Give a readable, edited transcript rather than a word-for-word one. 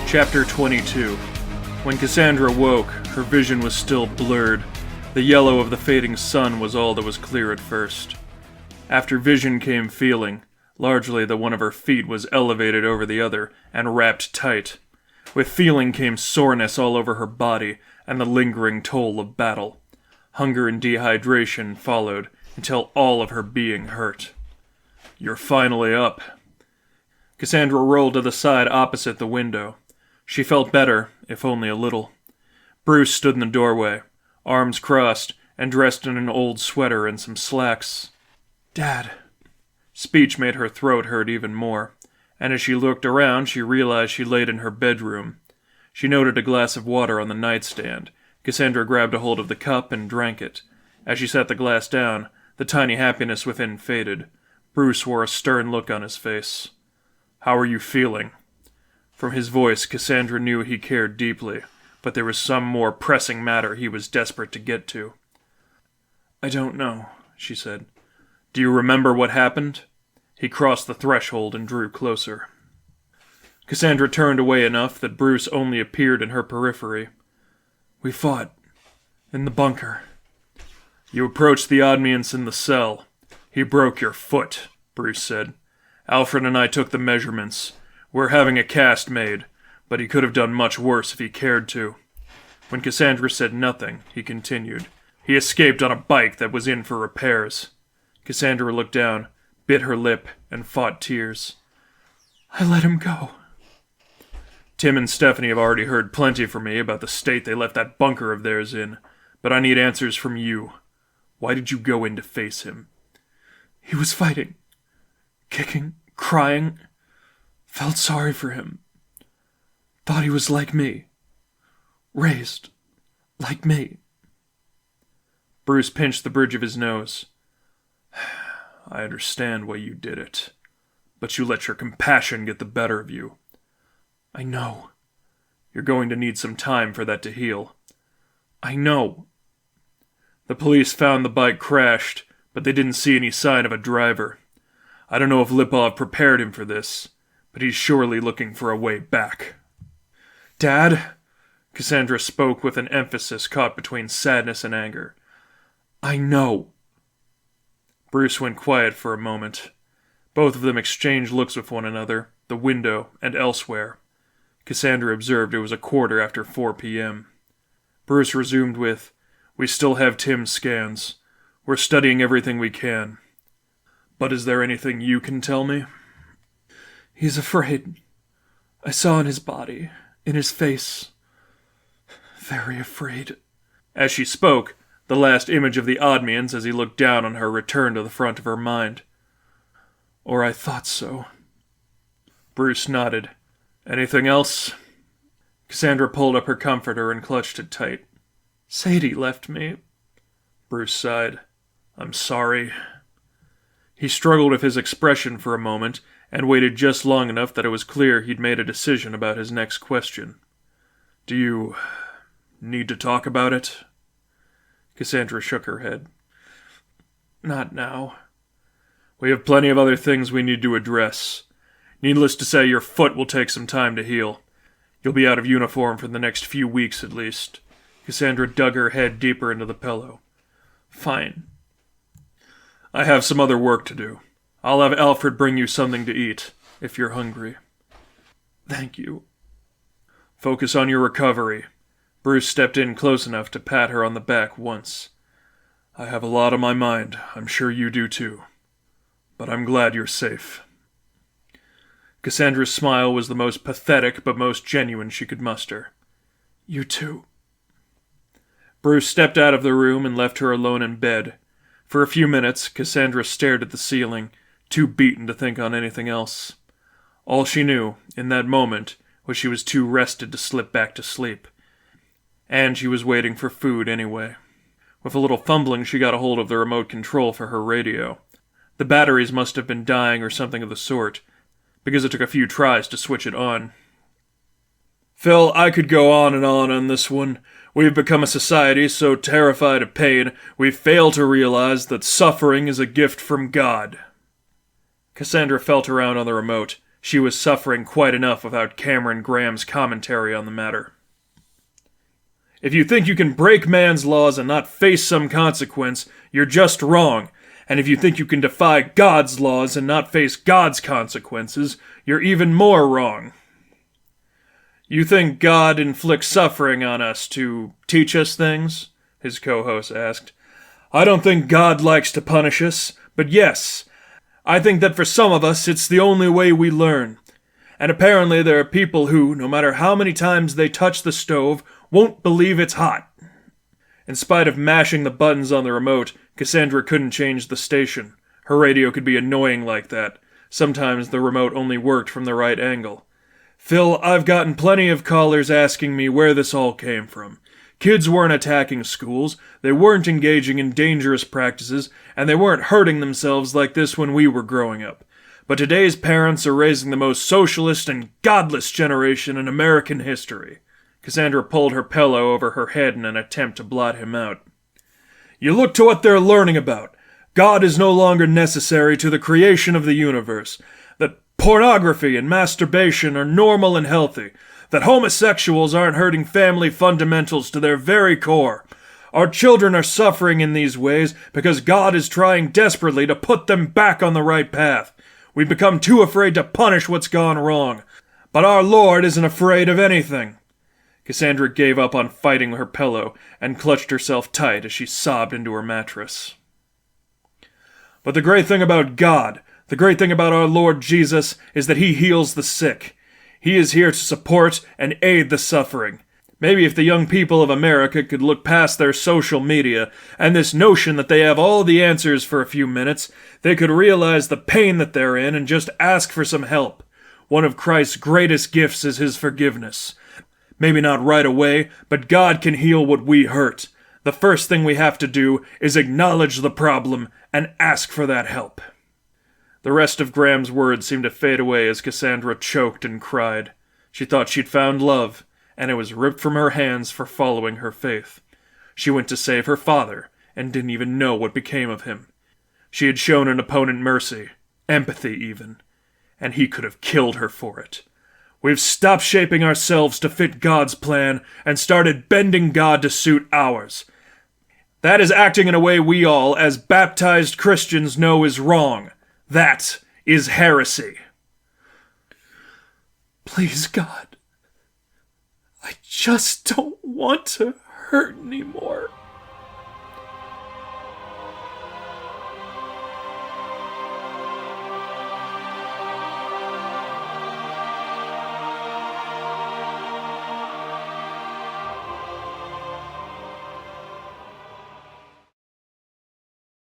Chapter 22. When Cassandra woke, her vision was still blurred. The yellow of the fading sun was all that was clear at first. After vision came feeling, largely that one of her feet was elevated over the other and wrapped tight. With feeling came soreness all over her body and the lingering toll of battle. Hunger and dehydration followed until all of her being hurt. "You're finally up." Cassandra rolled to the side opposite the window. She felt better, if only a little. Bruce stood in the doorway, arms crossed, and dressed in an old sweater and some slacks. "Dad." Speech made her throat hurt even more, and as she looked around, she realized she laid in her bedroom. She noted a glass of water on the nightstand. Cassandra grabbed a hold of the cup and drank it. As she set the glass down, the tiny happiness within faded. Bruce wore a stern look on his face. "How are you feeling?" From his voice, Cassandra knew he cared deeply, but there was some more pressing matter he was desperate to get to. "I don't know," she said. "Do you remember what happened?" He crossed the threshold and drew closer. Cassandra turned away enough that Bruce only appeared in her periphery. "We fought. In the bunker." "You approached the Odmians in the cell. He broke your foot," Bruce said. "Alfred and I took the measurements. We're having a cast made, but he could have done much worse if he cared to." When Cassandra said nothing, he continued. "He escaped on a bike that was in for repairs." Cassandra looked down, bit her lip, and fought tears. "I let him go." "Tim and Stephanie have already heard plenty from me about the state they left that bunker of theirs in, but I need answers from you. Why did you go in to face him?" "He was fighting. Kicking, crying. Felt sorry for him. Thought he was like me. Raised like me." Bruce pinched the bridge of his nose. "I understand why you did it, but you let your compassion get the better of you." "I know." "You're going to need some time for that to heal." "I know." "The police found the bike crashed, but they didn't see any sign of a driver. I don't know if Lipov prepared him for this, but he's surely looking for a way back." "Dad?" Cassandra spoke with an emphasis caught between sadness and anger. "I know." Bruce went quiet for a moment. Both of them exchanged looks with one another, the window and elsewhere. Cassandra observed it was 4:15 p.m. Bruce resumed with, "We still have Tim's scans. We're studying everything we can. But is there anything you can tell me?" "He's afraid. I saw in his body, in his face. Very afraid." As she spoke, the last image of the Odmians as he looked down on her returned to the front of her mind. "Or I thought so." Bruce nodded. "Anything else?" Cassandra pulled up her comforter and clutched it tight. "Sadie left me." Bruce sighed. "I'm sorry." He struggled with his expression for a moment, and waited just long enough that it was clear he'd made a decision about his next question. "Do you need to talk about it?" Cassandra shook her head. "Not now." "We have plenty of other things we need to address. Needless to say, your foot will take some time to heal. You'll be out of uniform for the next few weeks at least." Cassandra dug her head deeper into the pillow. "Fine. I have some other work to do. I'll have Alfred bring you something to eat, if you're hungry." "Thank you." "Focus on your recovery." Bruce stepped in close enough to pat her on the back once. "I have a lot on my mind. I'm sure you do too. But I'm glad you're safe." Cassandra's smile was the most pathetic but most genuine she could muster. "You too." Bruce stepped out of the room and left her alone in bed. For a few minutes, Cassandra stared at the ceiling, too beaten to think on anything else. All she knew, in that moment, was she was too rested to slip back to sleep. And she was waiting for food anyway. With a little fumbling, she got a hold of the remote control for her radio. The batteries must have been dying or something of the sort, because it took a few tries to switch it on. "Phil, I could go on this one. We've become a society so terrified of pain, we fail to realize that suffering is a gift from God." Cassandra felt around on the remote. She was suffering quite enough without Cameron Graham's commentary on the matter. If you think you can break man's laws and not face some consequence, you're just wrong. And if you think you can defy God's laws and not face God's consequences, you're even more wrong. You think God inflicts suffering on us to teach us things? His co-host asked. I don't think God likes to punish us, but yes, I think that for some of us it's the only way we learn. And apparently there are people who, no matter how many times they touch the stove, won't believe it's hot. In spite of mashing the buttons on the remote, Cassandra couldn't change the station. Her radio could be annoying like that. Sometimes the remote only worked from the right angle. Phil, I've gotten plenty of callers asking me where this all came from. Kids weren't attacking schools, they weren't engaging in dangerous practices, and they weren't hurting themselves like this when we were growing up. But today's parents are raising the most socialist and godless generation in American history. Cassandra pulled her pillow over her head in an attempt to blot him out. You look to what they're learning about. God is no longer necessary to the creation of the universe. That pornography and masturbation are normal and healthy. That homosexuals aren't hurting family fundamentals to their very core. Our children are suffering in these ways because God is trying desperately to put them back on the right path. We've become too afraid to punish what's gone wrong. But our Lord isn't afraid of anything. Cassandra gave up on fighting her pillow and clutched herself tight as she sobbed into her mattress. But the great thing about God, the great thing about our Lord Jesus, is that He heals the sick. He is here to support and aid the suffering. Maybe if the young people of America could look past their social media and this notion that they have all the answers for a few minutes, they could realize the pain that they're in and just ask for some help. One of Christ's greatest gifts is His forgiveness. Maybe not right away, but God can heal what we hurt. The first thing we have to do is acknowledge the problem and ask for that help. The rest of Graham's words seemed to fade away as Cassandra choked and cried. She thought she'd found love, and it was ripped from her hands for following her faith. She went to save her father, and didn't even know what became of him. She had shown an opponent mercy, empathy even, and he could have killed her for it. We've stopped shaping ourselves to fit God's plan and started bending God to suit ours. That is acting in a way we all, as baptized Christians, know is wrong. That is heresy. Please, God, I just don't want to hurt anymore.